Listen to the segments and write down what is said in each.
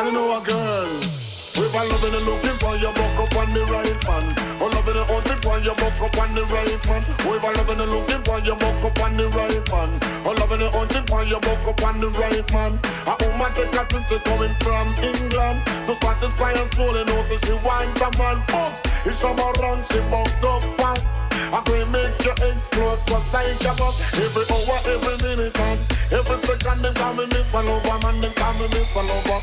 I know a girl. We've all loving and looking for your buck up on the right man. Oh, loving and hunting for your buck up on the right man. We've all loving and looking for your buck up on the right man. Oh, loving and hunting for your buck up on the right man. A woman take a trip coming from England to satisfy her soul and also she wants a man. Oops, it's Shabba Ranks, she bucked up one. I can make you explode just like a bomb. Every hour, every minute, and every second they call me Miss Lover, man, they call me Miss Lover.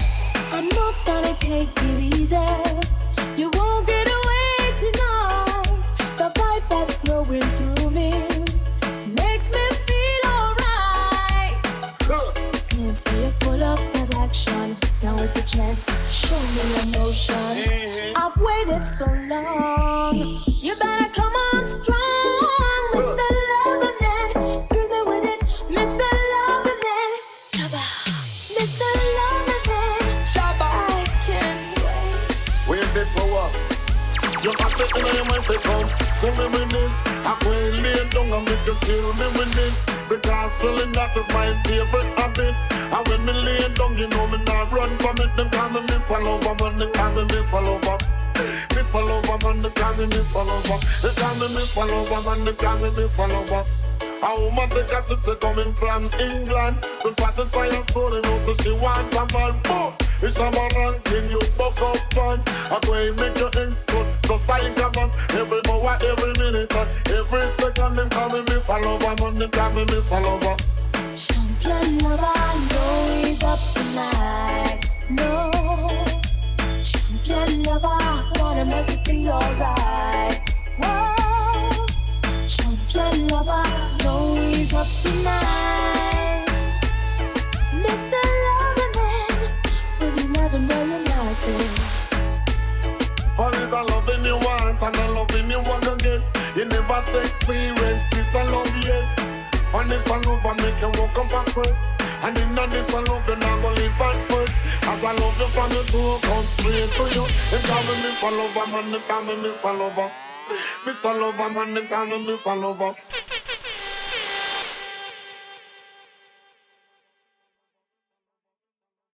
I'm not gonna take it easy. You won't get away tonight. The vibe that's flowing through me makes me feel alright. You say you're full of that action. Now it's a chance to show me emotion. I've waited so long. You better come on strong, Mr. Loverman. Feel me with it, Mr. Loverman. Shabba, Mr. Loverman. Shabba, I can't wait. Wait it for what? You got to in your mind to come. Tell me with it. I can't lay down and make you kill me with it. Because feeling that is my favorite habit. And when me lay down, you know me not run from it. Them call me Miss Lover, man, they call me Miss Lover. Miss Lover, man, they call me Miss Lover. They call me Miss Lover, man, they call me Miss Lover. A woman take a trip coming from England to satisfy her soul and also she want a man. Boss, it's a man ranking you buck up fun. I go and make you instant, just like a man. Every hour, every minute, and every second them call me Miss Lover, man, they call me Miss Lover. Champion lover, I know he's up tonight. No, champion lover, I wanna make it feel alright. Whoa, champion lover, I know he's up tonight. Mr. Loverman, but you never know you like it. All is a loving you want and a loving you want again. You never experience this a love yet. And this a love and make you walk up backward. And in this a love you not gonna live backward. As I love you from the door come straight to you. They call me Miss Lover, man, they call me Miss Lover. Miss Lover, man, they call me Miss Lover.